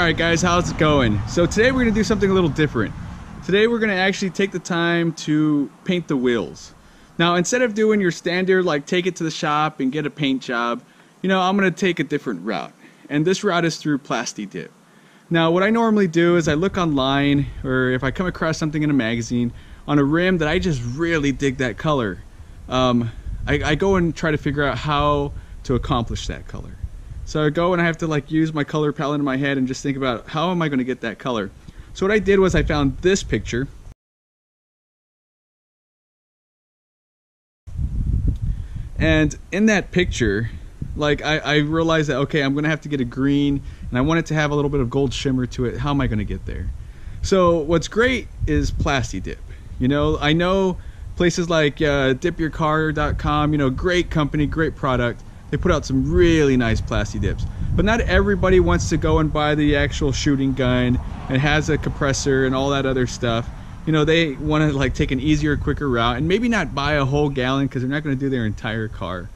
Alright guys, how's it going? So today we're going to do something a little different. Today we're going to actually take the time to paint the wheels. Now instead of doing your standard like take it to the shop and get a paint job, you know, I'm going to take a different route. And this route is through Plasti Dip. Now what I normally do is I look online, or if I come across something in a magazine on a rim that I just really dig that color, I go and try to figure out how to accomplish that color. So I go and I have to like use my color palette in my head and just think about how am I going to get that color. So what I did was I found this picture, and in that picture, like I realized that okay, I'm going to have to get a green, and I want it to have a little bit of gold shimmer to it. How am I going to get there? So what's great is Plasti Dip. You know, I know places like dipyourcar.com, you know, great company, great product. They put out some really nice Plasti Dips, but not everybody wants to go and buy the actual shooting gun and has a compressor and all that other stuff. You know, they want to like take an easier, quicker route and maybe not buy a whole gallon because they're not going to do their entire car.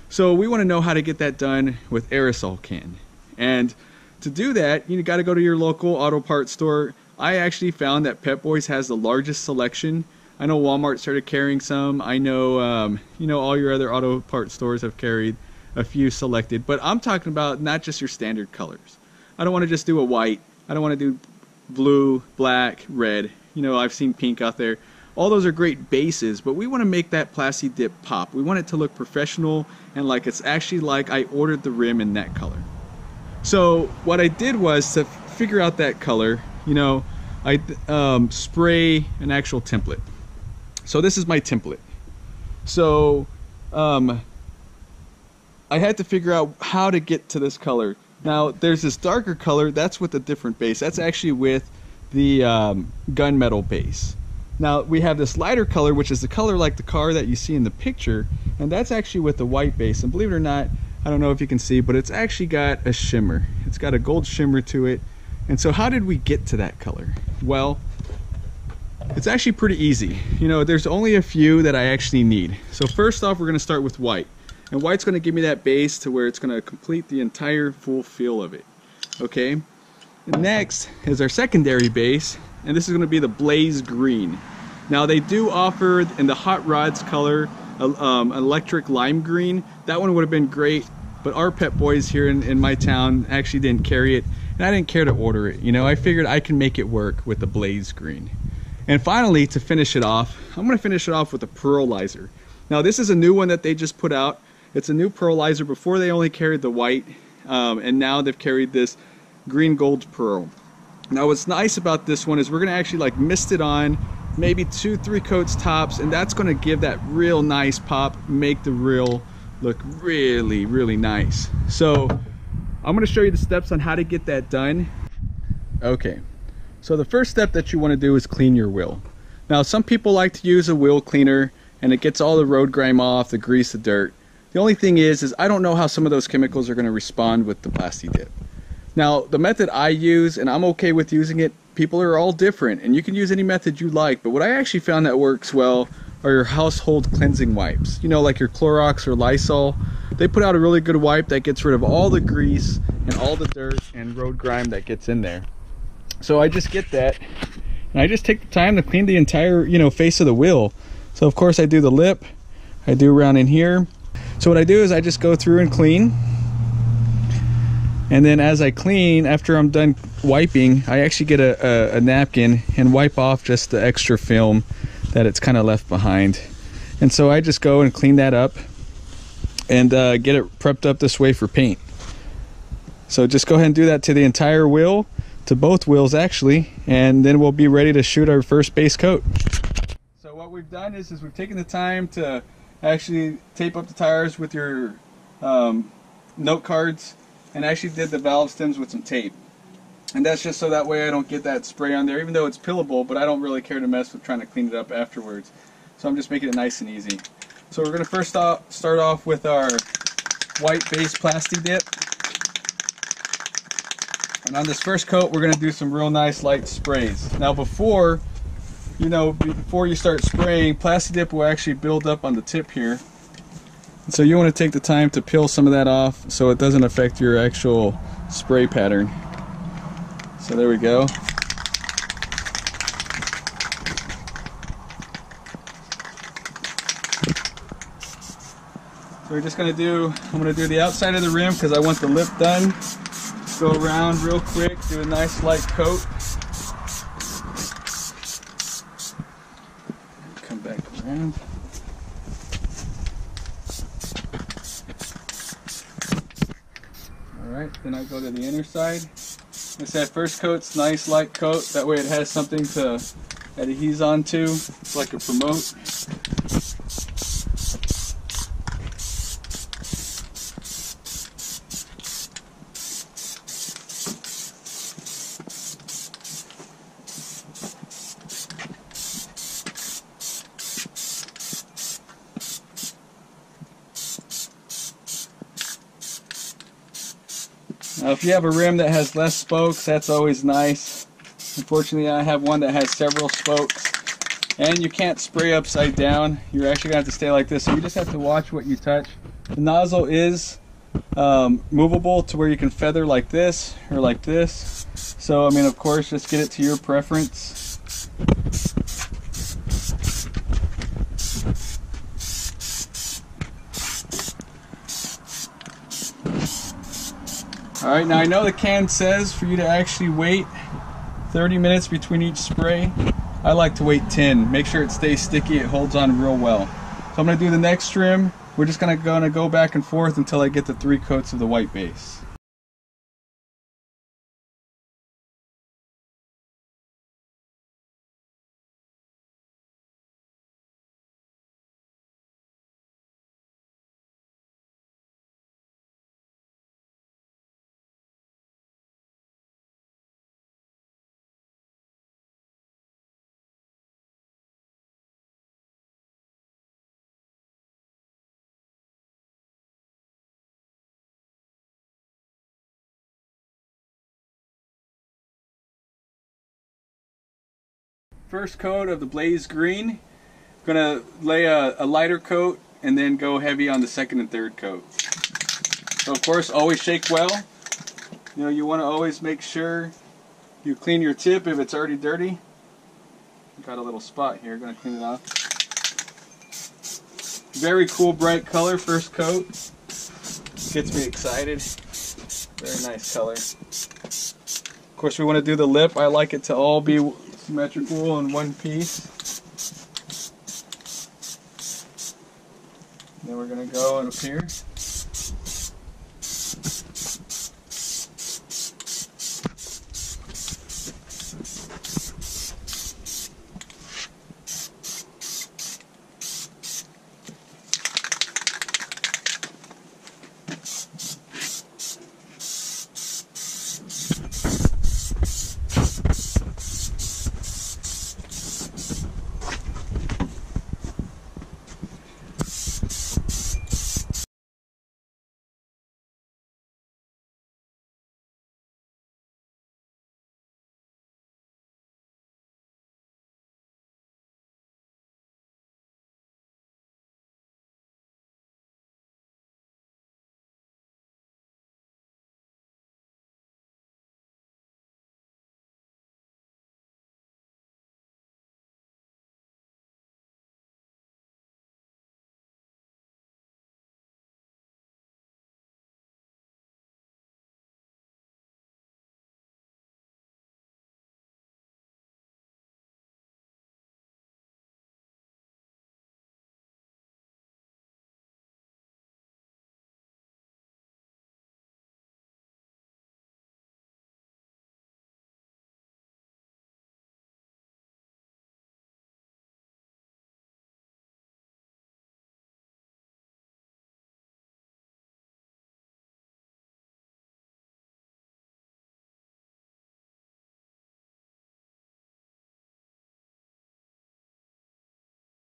So we want to know how to get that done with aerosol can. And to do that, you got to go to your local auto parts store. I actually found that Pep Boys has the largest selection. I know Walmart started carrying some. I know, you know, all your other auto parts stores have carried a few selected, but I'm talking about not just your standard colors. I don't want to just do a white. I don't want to do blue, black, red. You know, I've seen pink out there. All those are great bases, but we want to make that Plasti Dip pop. We want it to look professional and like it's actually like I ordered the rim in that color. So what I did was to figure out that color, you know, I spray an actual template. So this is my template. So I had to figure out how to get to this color. Now there's this darker color, that's with a different base. That's actually with the gunmetal base. Now we have this lighter color, which is the color like the car that you see in the picture, and that's actually with the white base. And believe it or not, I don't know if you can see, but it's actually got a shimmer. It's got a gold shimmer to it. And so how did we get to that color? Well, it's actually pretty easy. You know, there's only a few that I actually need. So first off, we're going to start with white. And white's going to give me that base to where it's going to complete the entire full feel of it. Okay? And next is our secondary base, and this is going to be the Blaze Green. Now they do offer in the Hot Rods color electric lime green. That one would have been great, but our Pep Boys here in my town actually didn't carry it, and I didn't care to order it. You know, I figured I can make it work with the Blaze Green. And finally, to finish it off, I'm going to finish it off with a Pearlizer. Now this is a new one that they just put out. It's a new Pearlizer. Before they only carried the white, and now they've carried this green gold pearl. Now what's nice about this one is we're going to actually like mist it on, maybe 2-3 coats tops, and that's going to give that real nice pop, make the reel look really, really nice. So I'm going to show you the steps on how to get that done. Okay, so the first step that you want to do is clean your wheel. Now some people like to use a wheel cleaner and it gets all the road grime off, the grease, the dirt. The only thing is I don't know how some of those chemicals are going to respond with the Plasti Dip. Now the method I use, and I'm okay with using it, people are all different and you can use any method you like, but what I actually found that works well are your household cleansing wipes. You know, like your Clorox or Lysol. They put out a really good wipe that gets rid of all the grease and all the dirt and road grime that gets in there. So I just get that and I just take the time to clean the entire, you know, face of the wheel. So of course I do the lip, I do around in here. So what I do is I just go through and clean, and then as I clean, after I'm done wiping, I actually get a napkin and wipe off just the extra film that it's kind of left behind. And so I just go and clean that up and get it prepped up this way for paint. So just go ahead and do that to the entire wheel, to both wheels actually, and then we'll be ready to shoot our first base coat. So what we've done is we've taken the time to actually tape up the tires with your note cards, and actually did the valve stems with some tape. And that's just so that way I don't get that spray on there, even though it's pillable, but I don't really care to mess with trying to clean it up afterwards. So I'm just making it nice and easy. So we're going to first start off with our white base Plasti Dip. And on this first coat we're going to do some real nice light sprays. Now before you start spraying, Plasti Dip will actually build up on the tip here. So you want to take the time to peel some of that off so it doesn't affect your actual spray pattern. So there we go. So we're just gonna do, I'm gonna do the outside of the rim because I want the lip done. Go around real quick, do a nice light coat. Come back around. Alright, then I go to the inner side. Like I said, first coat's nice light coat, that way it has something to adhere onto. It's like a promote. Now if you have a rim that has less spokes, that's always nice. Unfortunately, I have one that has several spokes. And you can't spray upside down. You're actually going to have to stay like this. So you just have to watch what you touch. The nozzle is movable to where you can feather like this or like this. So, I mean, of course, just get it to your preference. Alright, now I know the can says for you to actually wait 30 minutes between each spray. I like to wait 10. Make sure it stays sticky, it holds on real well. So I'm going to do the next trim. We're just going to go back and forth until I get the 3 coats of the white base. First coat of the Blaze Green. Gonna lay a lighter coat and then go heavy on the second and third coat. So of course, always shake well. You know, you want to always make sure you clean your tip if it's already dirty. Got a little spot here, gonna clean it off. Very cool, bright color, first coat. Gets me excited. Very nice color. Of course, we want to do the lip. I like it to all be symmetrical in one piece. Then we're going to go up here.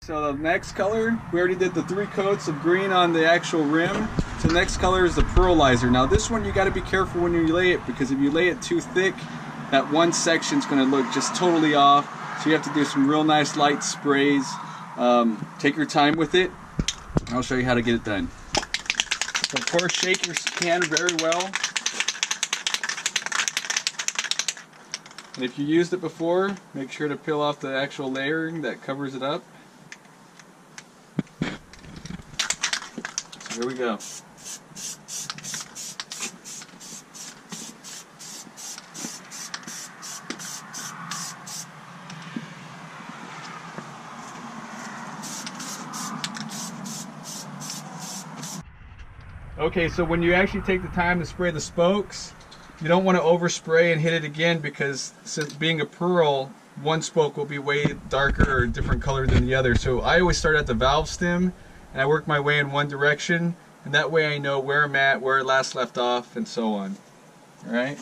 So the next color, we already did the 3 coats of green on the actual rim. So the next color is the Pearlizer. Now this one you got to be careful when you lay it, because if you lay it too thick, that one section is going to look just totally off. So you have to do some real nice light sprays. Take your time with it. I'll show you how to get it done. So of course, shake your can very well. And if you used it before, make sure to peel off the actual layering that covers it up. So here we go. Okay, so when you actually take the time to spray the spokes, you don't want to overspray and hit it again, because since being a pearl, one spoke will be way darker or different color than the other. So I always start at the valve stem and I work my way in one direction, and that way I know where I'm at, where it last left off, and so on. All right?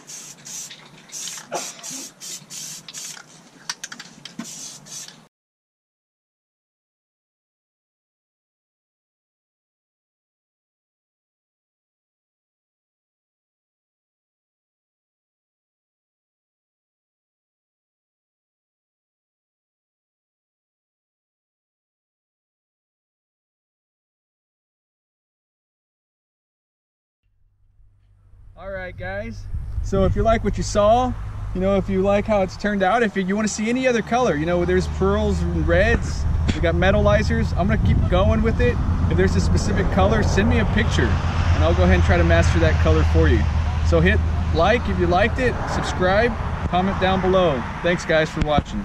Alright guys, so if you like what you saw, if you like how it's turned out, if you want to see any other color, there's pearls and reds, we got metallizers, I'm going to keep going with it. If there's a specific color, send me a picture and I'll go ahead and try to master that color for you. So hit like if you liked it, subscribe, comment down below. Thanks guys for watching.